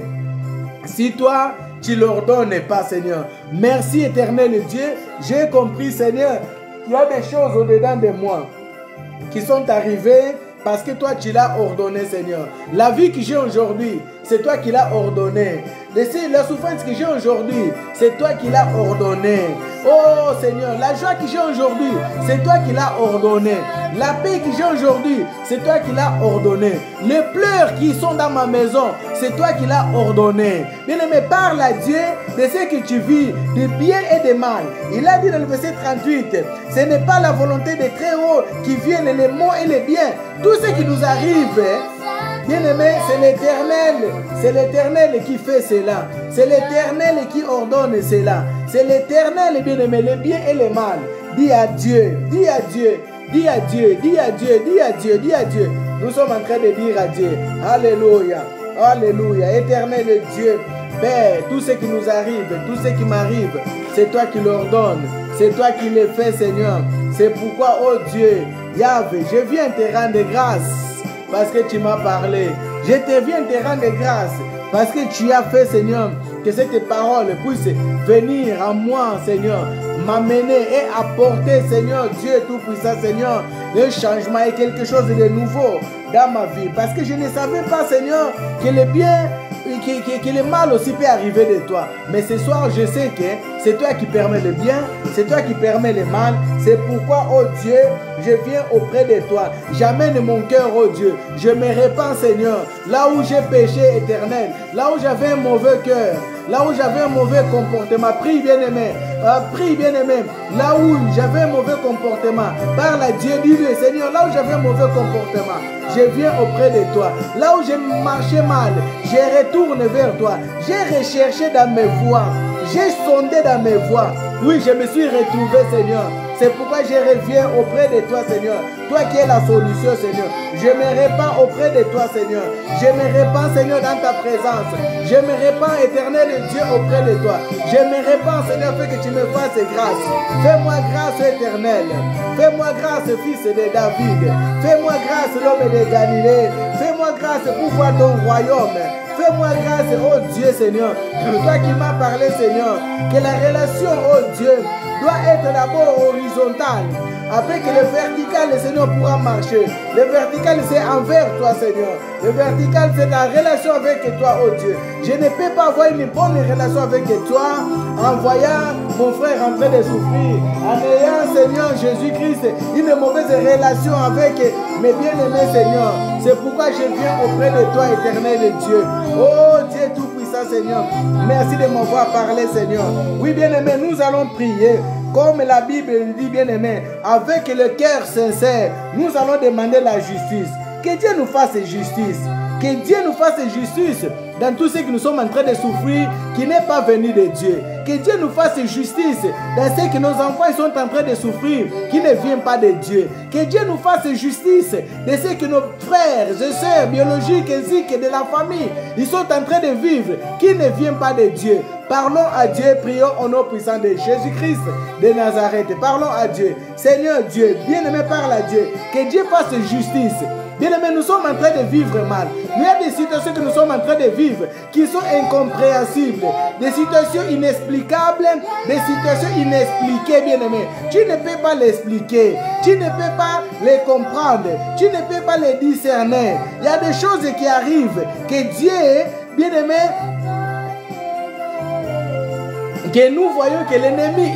si toi tu l'ordonnes pas Seigneur. Merci Éternel Dieu. J'ai compris Seigneur qu'il y a des choses au-dedans de moi qui sont arrivées parce que toi, tu l'as ordonné, Seigneur. La vie que j'ai aujourd'hui, c'est toi qui l'as ordonné. La souffrance que j'ai aujourd'hui, c'est toi qui l'as ordonné. Oh Seigneur, la joie que j'ai aujourd'hui, c'est toi qui l'as ordonné. La paix que j'ai aujourd'hui, c'est toi qui l'as ordonné. Les pleurs qui sont dans ma maison, c'est toi qui l'as ordonné. Bien-aimé, parle à Dieu de ce que tu vis, de bien et de mal. Il a dit dans le verset 38, ce n'est pas la volonté des très hauts qui viennent les maux et les biens. Tout ce qui nous arrive, bien-aimé, c'est l'Éternel. C'est l'Éternel qui fait cela. C'est l'Éternel qui ordonne cela. C'est l'Éternel, bien-aimé, les biens et les mal. Dis à Dieu, dis à Dieu, dis à Dieu, dis à Dieu, dis à Dieu, dis à Dieu. Nous sommes en train de dire à Dieu. Alléluia, alléluia. Éternel Dieu, Père, tout ce qui nous arrive, tout ce qui m'arrive, c'est toi qui l'ordonne. C'est toi qui le fais, Seigneur. C'est pourquoi, oh Dieu, Yahvé, je viens te rendre grâce. parce que tu m'as parlé. Je te viens te rendre grâce parce que tu as fait, Seigneur, que cette parole puisse venir à moi, Seigneur, m'amener et apporter, Seigneur, Dieu Tout-Puissant, Seigneur, le changement et quelque chose de nouveau dans ma vie. Parce que je ne savais pas, Seigneur, que le bien, que le mal aussi peut arriver de toi. Mais ce soir, je sais que c'est toi qui permets le bien, c'est toi qui permets le mal. C'est pourquoi, oh Dieu, je viens auprès de toi. J'amène mon cœur, oh Dieu. Je me répands, Seigneur, là où j'ai péché, Éternel, là où j'avais un mauvais cœur, là où j'avais un mauvais comportement. Prie, bien-aimé. Prie, bien-aimé. Là où j'avais un mauvais comportement, parle à Dieu, dis-le, Seigneur, là où j'avais un mauvais comportement, je viens auprès de toi. Là où j'ai marché mal, je retourne vers toi. J'ai recherché dans mes voies, j'ai sondé dans mes voies. Oui, je me suis retrouvé, Seigneur. C'est pourquoi je reviens auprès de toi, Seigneur. Toi qui es la solution, Seigneur. Je me répands auprès de toi, Seigneur. Je me répands, Seigneur, dans ta présence. Je me répands, Éternel Dieu, auprès de toi. Je me répands, Seigneur, fais que tu me fasses grâce. Fais-moi grâce, Éternel. Fais-moi grâce, fils de David. Fais-moi grâce, l'homme de Galilée. Fais-moi grâce pour voir ton royaume. Fais-moi grâce, oh Dieu, Seigneur. Toi qui m'as parlé, Seigneur, que la relation, oh Dieu, doit être d'abord horizontale. Après que le vertical, le Seigneur pourra marcher. Le vertical, c'est envers toi, Seigneur. Le vertical, c'est ta relation avec toi, oh Dieu. Je ne peux pas avoir une bonne relation avec toi en voyant mon frère en train de souffrir, en ayant, Seigneur Jésus-Christ, une mauvaise relation avec mes bien-aimés, Seigneur. C'est pourquoi je viens auprès de toi, éternel Dieu. Oh Dieu Tout-Puissant, Seigneur. Merci de m'avoir parlé, Seigneur. Oui, bien-aimé, nous allons prier. Comme la Bible le dit, bien-aimé, avec le cœur sincère, nous allons demander la justice. Que Dieu nous fasse justice. Que Dieu nous fasse justice dans tout ce que nous sommes en train de souffrir, qui n'est pas venu de Dieu. Que Dieu nous fasse justice dans ce que nos enfants sont en train de souffrir, qui ne vient pas de Dieu. Que Dieu nous fasse justice de ce que nos frères et sœurs biologiques ainsi que de la famille, ils sont en train de vivre, qui ne vient pas de Dieu. Parlons à Dieu, prions au nom puissant de Jésus-Christ de Nazareth. Parlons à Dieu. Seigneur Dieu, bien-aimé, parle à Dieu. Que Dieu fasse justice. Bien-aimé, nous sommes en train de vivre mal. Il y a des situations que nous sommes en train de vivre qui sont incompréhensibles, des situations inexplicables, des situations inexpliquées, bien-aimé. Tu ne peux pas l'expliquer, tu ne peux pas les comprendre, tu ne peux pas les discerner. Il y a des choses qui arrivent que Dieu, bien-aimé, que nous voyons que l'ennemi,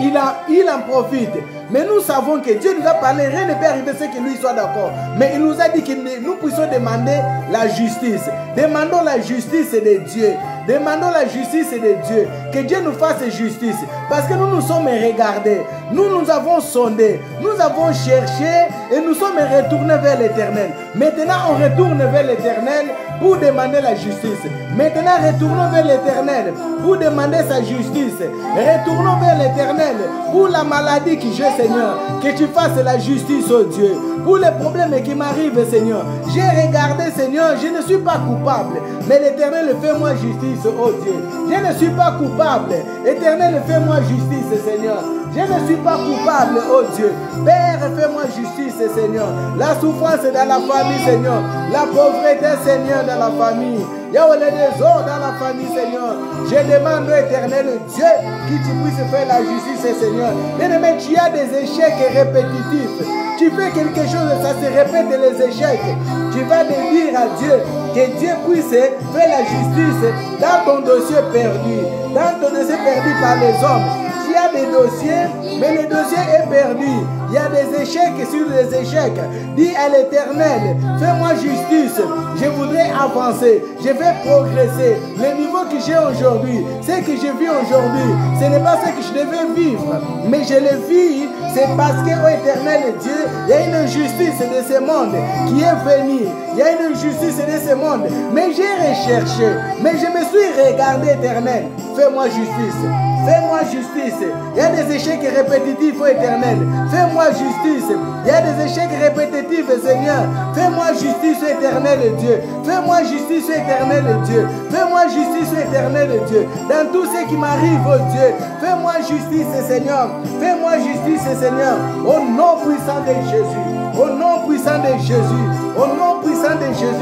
il en profite. Mais nous savons que Dieu nous a parlé, rien ne peut arriver sans que lui soit d'accord. Mais il nous a dit que nous puissions demander la justice. Demandons la justice de Dieu. Demandons la justice de Dieu. Que Dieu nous fasse justice. Parce que nous nous sommes regardés. Nous avons sondé. Nous avons cherché et nous sommes retournés vers l'Éternel. Maintenant, on retourne vers l'Éternel pour demander la justice. Maintenant, retournons vers l'Éternel pour demander sa justice. Retournons vers l'Éternel pour la maladie qui j'ai, Seigneur. Que tu fasses la justice, oh Dieu. Pour les problèmes qui m'arrivent, Seigneur. J'ai regardé, Seigneur, je ne suis pas coupable. Mais l'Éternel, fais-moi justice, oh Dieu. Je ne suis pas coupable. Éternel, fais-moi justice, Seigneur. Je ne suis pas coupable, oh Dieu. Père, fais-moi justice, Seigneur. La souffrance dans la famille, Seigneur. La pauvreté, Seigneur, dans la famille. Il y a les désordres dans la famille, Seigneur. Je demande, éternel Dieu, que tu puisses faire la justice, Seigneur. Bien-aimé, tu as des échecs répétitifs. Tu fais quelque chose, ça se répète les échecs. Tu vas dire à Dieu que Dieu puisse faire la justice dans ton dossier perdu. Dans ton dossier perdu par les hommes. Il y a des dossiers, mais le dossier est perdu. Il y a des échecs sur les échecs. Dis à l'Éternel, fais-moi justice. Je voudrais avancer. Je vais progresser. Le niveau que j'ai aujourd'hui, ce que je vis aujourd'hui, ce n'est pas ce que je devais vivre. Mais je le vis, c'est parce que, ô Éternel Dieu, il y a une justice de ce monde qui est venue. Il y a une justice de ce monde. Mais j'ai recherché. Mais je me suis regardé, Éternel. Fais-moi justice. Fais-moi justice. Il y a des échecs répétitifs, ô Éternel. Fais-moi justice. Il y a des échecs répétitifs, Seigneur. Fais-moi justice, Éternel Dieu. Fais-moi justice, Éternel Dieu. Fais-moi justice, Éternel Dieu. Dans tout ce qui m'arrive, oh Dieu. Fais-moi justice, Seigneur. Fais-moi justice, Seigneur. Au nom puissant de Jésus. Au nom puissant de Jésus. Au nom puissant de Jésus.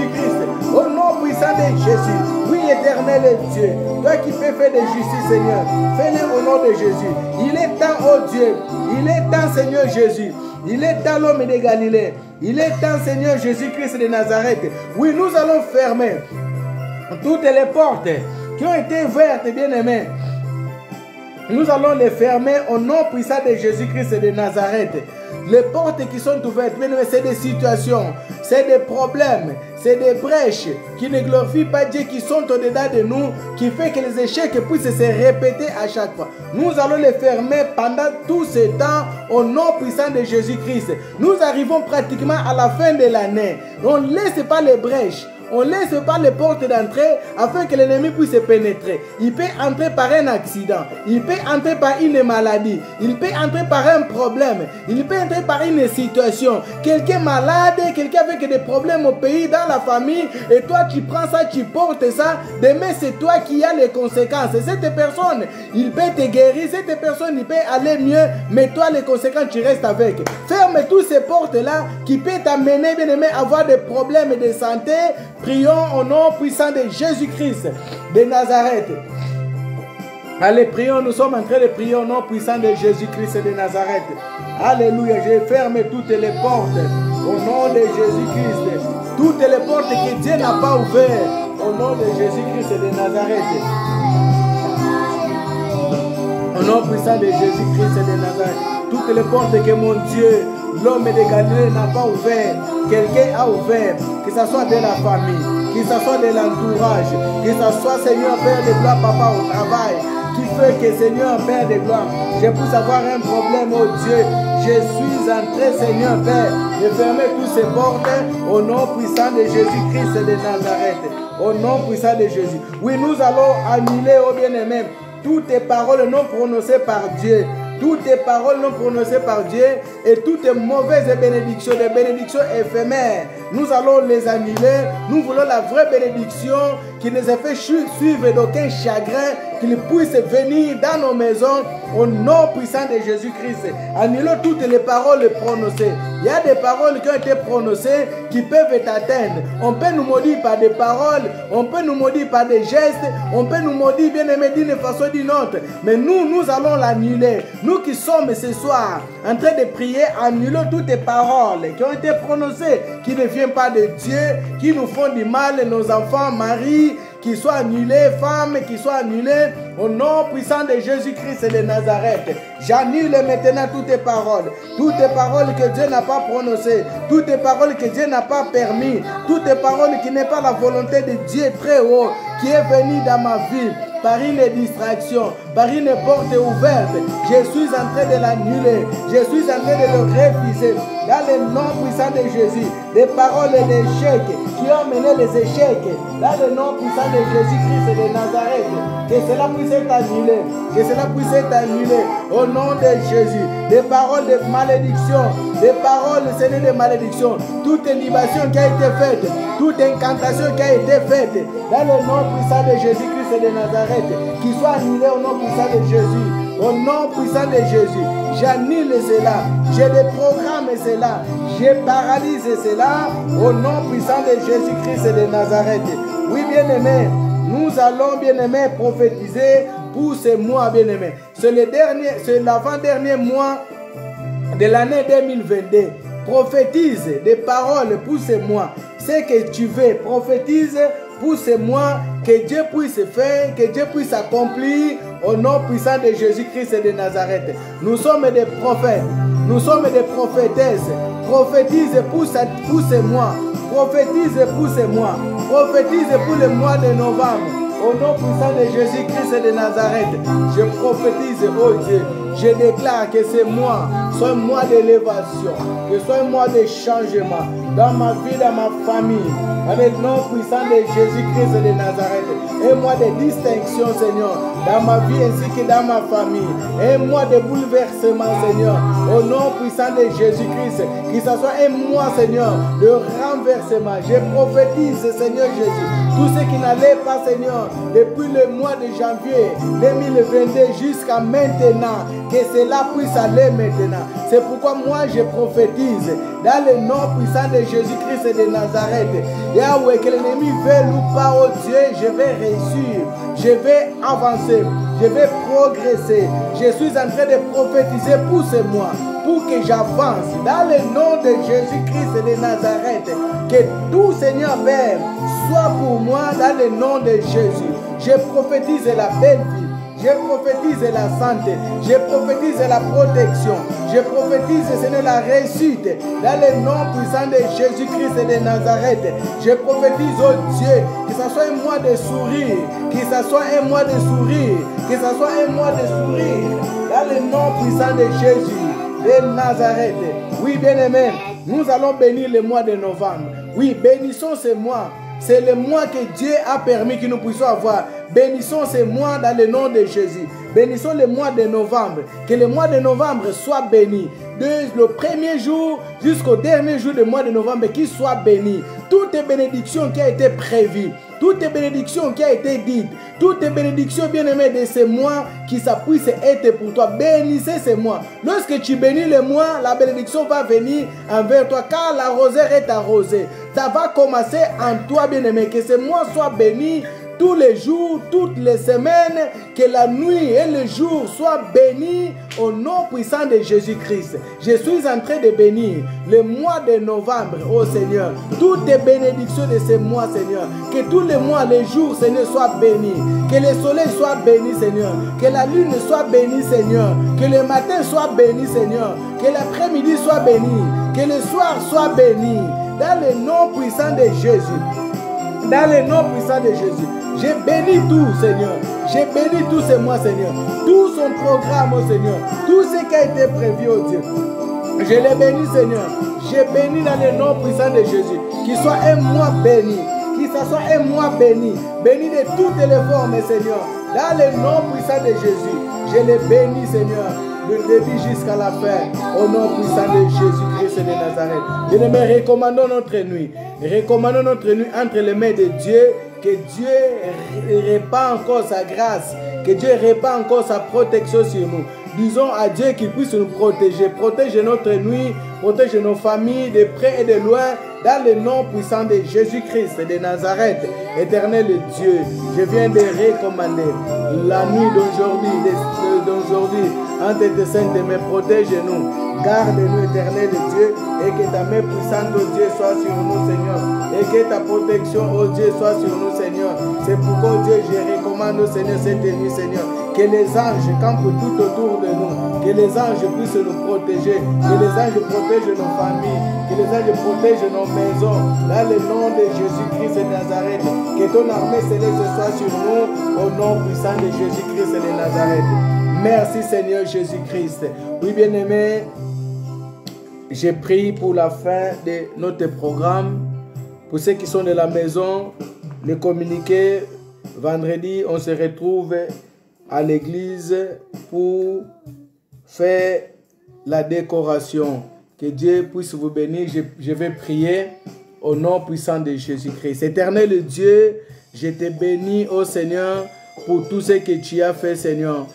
l'éternel Dieu. Toi qui peux faire de justice, Seigneur, fais-le au nom de Jésus. Il est temps, oh Dieu, il est temps, Seigneur Jésus. Il est temps, l'homme de Galilée. Il est temps, Seigneur Jésus-Christ de Nazareth. Oui, nous allons fermer toutes les portes qui ont été ouvertes, bien-aimés. Nous allons les fermer au nom puissant de Jésus-Christ de Nazareth. Les portes qui sont ouvertes, c'est des situations, c'est des problèmes, c'est des brèches qui ne glorifient pas Dieu, qui sont au-dedans de nous, qui fait que les échecs puissent se répéter à chaque fois. Nous allons les fermer pendant tout ce temps au nom puissant de Jésus-Christ. Nous arrivons pratiquement à la fin de l'année. On ne laisse pas les brèches. On ne laisse pas les portes d'entrée afin que l'ennemi puisse pénétrer. Il peut entrer par un accident. Il peut entrer par une maladie. Il peut entrer par un problème. Il peut entrer par une situation. Quelqu'un malade, quelqu'un avec des problèmes au pays, dans la famille. Et toi, tu prends ça, tu portes ça. Demain, c'est toi qui as les conséquences. Cette personne, il peut te guérir. Cette personne, il peut aller mieux. Mais toi, les conséquences, tu restes avec. Ferme toutes ces portes-là qui peuvent t'amener, bien aimé, à avoir des problèmes de santé. Prions au nom puissant de Jésus-Christ de Nazareth. Allez, prions, nous sommes en train de prier au nom puissant de Jésus-Christ de Nazareth. Alléluia, je ferme toutes les portes au nom de Jésus-Christ. Toutes les portes que Dieu n'a pas ouvertes au nom de Jésus-Christ de Nazareth. Au nom puissant de Jésus-Christ de Nazareth. Toutes les portes que mon Dieu, l'homme de Galilée, n'a pas ouvertes, quelqu'un a ouvert, que ce soit de la famille, que ce soit de l'entourage, que ce soit Seigneur Père de gloire, papa au travail, qui fait que Seigneur Père de gloire, je puisse avoir un problème, oh Dieu, je suis entré Seigneur Père, de fermer toutes ces portes au nom puissant de Jésus-Christ de Nazareth, au nom puissant de Jésus. Oui, nous allons annuler, oh bien-aimé, toutes les paroles non prononcées par Dieu. Toutes les paroles non prononcées par Dieu et toutes les mauvaises bénédictions, des bénédictions éphémères, nous allons les annuler. Nous voulons la vraie bénédiction qui nous a fait suivre d'aucun chagrin, qu'il puisse venir dans nos maisons au nom puissant de Jésus-Christ. Annulons toutes les paroles prononcées. Il y a des paroles qui ont été prononcées qui peuvent t'atteindre. On peut nous maudire par des paroles, on peut nous maudire par des gestes, on peut nous maudire bien aimé d'une façon ou d'une autre. Mais nous allons l'annuler. Nous qui sommes ce soir en train de prier, annulons toutes les paroles qui ont été prononcées, qui ne viennent pas de Dieu, qui nous font du mal, nos enfants, maris, qui soient annulés, femmes qui soient annulées, au nom puissant de Jésus-Christ de Nazareth. J'annule maintenant toutes les paroles que Dieu n'a pas prononcées, toutes les paroles que Dieu n'a pas permis, toutes les paroles qui n'est pas la volonté de Dieu très haut, qui est venu dans ma vie, par une distraction, par une porte ouverte. Je suis en train de l'annuler, je suis en train de le refuser. Dans le nom puissant de Jésus, des paroles d'échec qui ont mené les échecs, dans le nom puissant de Jésus-Christ de Nazareth, que cela puisse être annulé, que cela puisse être annulé au nom de Jésus. Des paroles de malédiction, des paroles, Seigneur, de malédiction, toute libation qui a été faite, toute incantation qui a été faite, dans le nom puissant de Jésus-Christ de Nazareth, qui soit annulé au nom puissant de Jésus. Au nom puissant de Jésus, j'annule cela, je déprogramme cela, je paralyse cela, au nom puissant de Jésus-Christ de Nazareth. Oui, bien-aimés, nous allons, bien-aimés, prophétiser pour ce mois, bien-aimés. C'est l'avant-dernier mois de l'année 2022. Prophétise des paroles pour ce mois. Ce que tu veux, prophétise pour ce mois, que Dieu puisse faire, que Dieu puisse accomplir au nom puissant de Jésus-Christ de Nazareth. Nous sommes des prophètes, nous sommes des prophétesses. Prophétise pour ce mois, prophétise pour ce mois, prophétise pour le mois de novembre. Au nom puissant de Jésus-Christ de Nazareth, je prophétise, oh Dieu, je déclare que ce mois soit un mois d'élévation, que ce soit un mois de changement dans ma vie, dans ma famille, avec le nom puissant de Jésus-Christ de Nazareth. Un mois de distinction, Seigneur, dans ma vie ainsi que dans ma famille. Un mois de bouleversement, Seigneur, au nom puissant de Jésus-Christ. Que ce soit un mois, Seigneur, de renversement. Je prophétise, Seigneur Jésus, tout ce qui n'allait pas, Seigneur, depuis le mois de janvier 2022 jusqu'à maintenant, que cela puisse aller maintenant. C'est pourquoi moi je prophétise dans le nom puissant de Jésus-Christ de Nazareth. Yahweh, que l'ennemi veuille ou pas, oh Dieu, je vais réussir, je vais avancer, je vais progresser. Je suis en train de prophétiser pour ce mois, pour que j'avance dans le nom de Jésus-Christ de Nazareth. Que tout, Seigneur Père, soit pour moi dans le nom de Jésus. Je prophétise la belle vie. Je prophétise la santé, je prophétise la protection, je prophétise, Seigneur, la réussite dans le nom puissant de Jésus-Christ de Nazareth. Je prophétise, oh Dieu, que ce soit un mois de sourire, que ce soit un mois de sourire, que ce soit un mois de sourire dans le nom puissant de Jésus de Nazareth. Oui, bien-aimés, nous allons bénir le mois de novembre. Oui, bénissons ce mois. C'est le mois que Dieu a permis que nous puissions avoir. Bénissons ce mois dans le nom de Jésus. Bénissons le mois de novembre. Que le mois de novembre soit béni. De le premier jour jusqu'au dernier jour du mois de novembre, qu'il soit béni. Toutes les bénédictions qui ont été prévues, toutes les bénédictions qui ont été dites, toutes les bénédictions bien-aimées de ce mois, qui ça puisse être pour toi. Bénissez ce mois. Lorsque tu bénis le mois, la bénédiction va venir envers toi, car la rosée est arrosée. Ça va commencer en toi, bien-aimé. Que ce mois soit béni tous les jours, toutes les semaines, que la nuit et le jour soient bénis au nom puissant de Jésus-Christ. Je suis en train de bénir le mois de novembre, oh Seigneur. Toutes les bénédictions de ce mois, Seigneur. Que tous les mois, les jours, Seigneur, soient bénis. Que le soleil soit béni, Seigneur. Que la lune soit bénie, Seigneur. Que le matin soit béni, Seigneur. Que l'après-midi soit béni. Que le soir soit béni. Dans le nom puissant de Jésus. Dans le nom puissant de Jésus. J'ai béni tout, Seigneur. J'ai béni tout ce mois, Seigneur. Tout son programme, oh Seigneur. Tout ce qui a été prévu, oh Dieu. Je l'ai béni, Seigneur. J'ai béni dans le nom puissant de Jésus. Qu'il soit un mois béni. Qu'il soit un mois béni. Béni de toutes les formes, Seigneur. Dans le nom puissant de Jésus. Je l'ai béni, Seigneur. Du début jusqu'à la fin, au nom puissant de Jésus-Christ de Nazareth. Bien-aimés, recommandons notre nuit. Recommandons notre nuit entre les mains de Dieu. Que Dieu répand encore sa grâce. Que Dieu répand encore sa protection sur nous. Disons à Dieu qu'il puisse nous protéger. Protège notre nuit. Protège nos familles de près et de loin. Dans le nom puissant de Jésus-Christ de Nazareth. Éternel Dieu, je viens de recommander la nuit d'aujourd'hui entre tes saintes mains. Protège-nous. Garde-nous, éternel Dieu, et que ta main puissante, oh Dieu, soit sur nous, Seigneur. Et que ta protection, oh Dieu, soit sur nous, Seigneur. C'est pourquoi, oh Dieu, je recommande, oh Seigneur, cette nuit, Seigneur. Que les anges campent tout autour de nous. Que les anges puissent nous protéger. Que les anges protègent nos familles. Que les anges protègent nos maisons. Dans le nom de Jésus-Christ de Nazareth. Que ton armée céleste soit sur nous. Au nom puissant de Jésus-Christ de Nazareth. Merci Seigneur Jésus-Christ. Oui, bien-aimés, j'ai prié pour la fin de notre programme. Pour ceux qui sont de la maison, le communiqué, vendredi, on se retrouve à l'église pour faire la décoration. Que Dieu puisse vous bénir. Je vais prier au nom puissant de Jésus-Christ. Éternel Dieu, je te bénis, ô Seigneur, pour tout ce que tu as fait, Seigneur.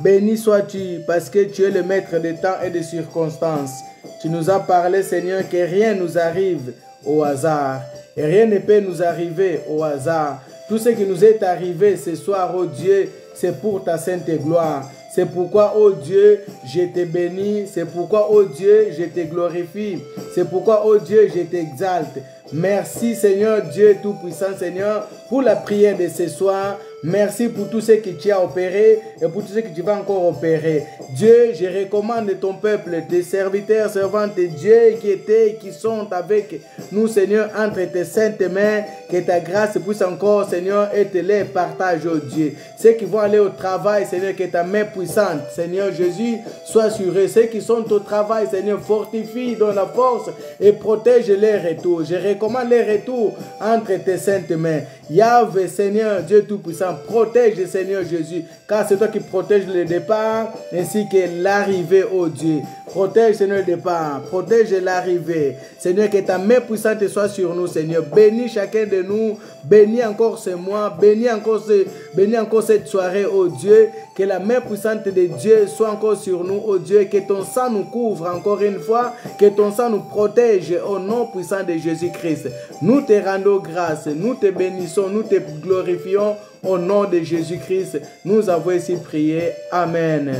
Béni sois-tu parce que tu es le maître des temps et des circonstances. Tu nous as parlé, Seigneur, que rien ne nous arrive au hasard. Et rien ne peut nous arriver au hasard. Tout ce qui nous est arrivé ce soir, oh Dieu, c'est pour ta sainte gloire. C'est pourquoi, oh Dieu, je te bénis. C'est pourquoi, oh Dieu, je te glorifie. C'est pourquoi, oh Dieu, je t'exalte. Merci, Seigneur Dieu Tout-Puissant, Seigneur, pour la prière de ce soir. Merci pour tout ce que tu as opéré et pour tout ce que tu vas encore opérer. Dieu, je recommande ton peuple, tes serviteurs, servantes, Dieu qui étaient et qui sont avec nous, Seigneur, entre tes saintes mains. Que ta grâce puisse encore, Seigneur, être les partage, oh Dieu. Ceux qui vont aller au travail, Seigneur, que ta main puissante, Seigneur Jésus, soit sur eux. Ceux qui sont au travail, Seigneur, fortifie dans la force et protège les retours. Je recommande les retours entre tes saintes mains. Yahweh, Seigneur, Dieu Tout-Puissant, protège, Seigneur Jésus, car c'est toi qui protèges le départ ainsi que l'arrivée, oh Dieu. Protège, Seigneur, le départ. Protège l'arrivée. Seigneur, que ta main puissante soit sur nous, Seigneur. Bénis chacun de nous. Bénis encore ce mois. Bénis encore cette soirée, oh Dieu. Que la main puissante de Dieu soit encore sur nous, oh Dieu. Que ton sang nous couvre encore une fois. Que ton sang nous protège au nom puissant de Jésus-Christ. Nous te rendons grâce. Nous te bénissons. Nous te glorifions au nom de Jésus-Christ. Nous avons ici prié. Amen.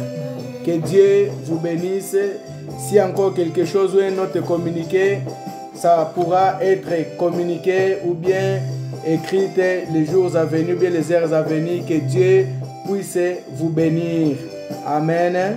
Que Dieu vous bénisse. Si encore quelque chose ou un autre communiqué, ça pourra être communiqué ou bien écrit les jours à venir, ou bien les heures à venir. Que Dieu puisse vous bénir. Amen.